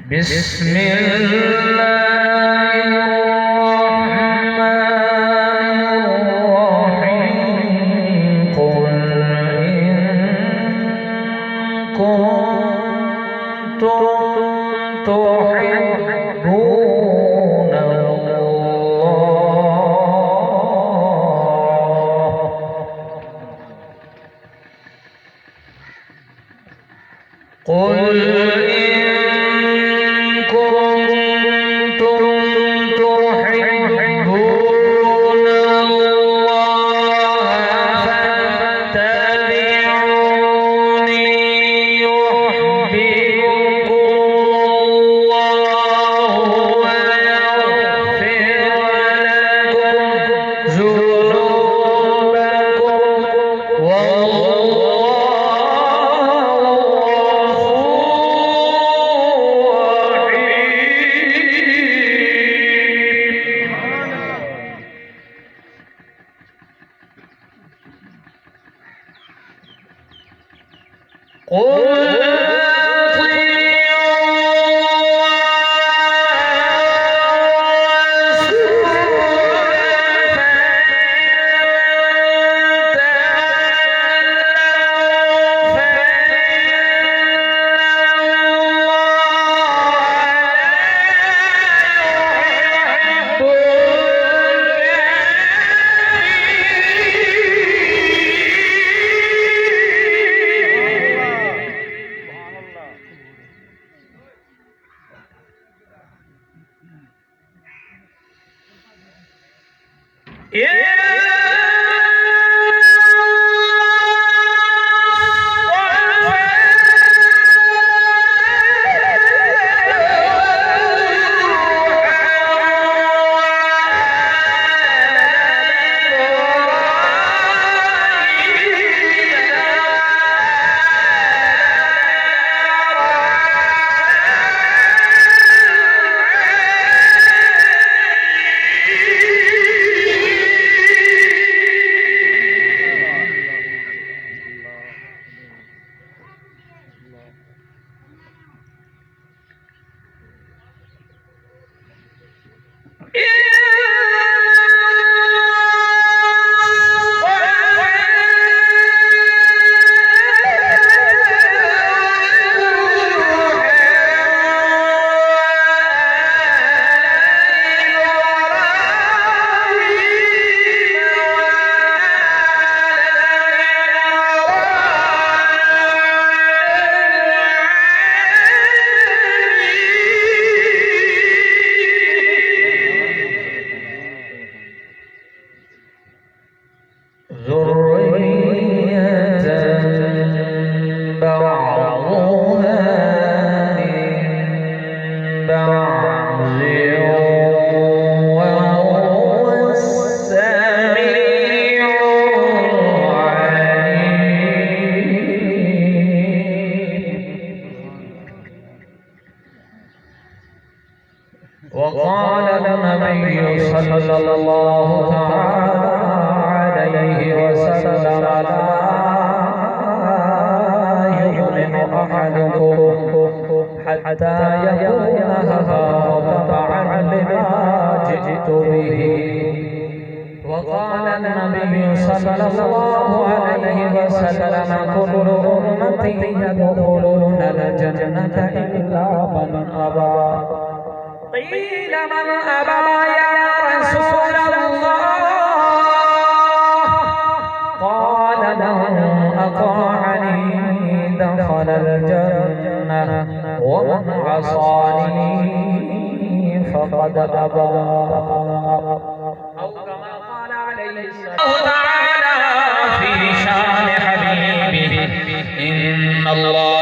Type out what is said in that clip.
بسم الله الرحمن الرحيم قل إن كنتم تحبون الله قل وقال النبي صلى الله تعالى عليه وسلم لا يؤمن أحدكم حتى يكون هواه تبعا لما جئت به. وقال النبي صلى الله عليه وسلم كل أمتي يدخلون الجنة إلا من أبى. قيل من أبى يا رسول الله؟ قال من أطاعني دخل الجنة ومن عصاني فقد أبى. أو كما قال عليه الصلاة والسلام في شان حبيبه إن الله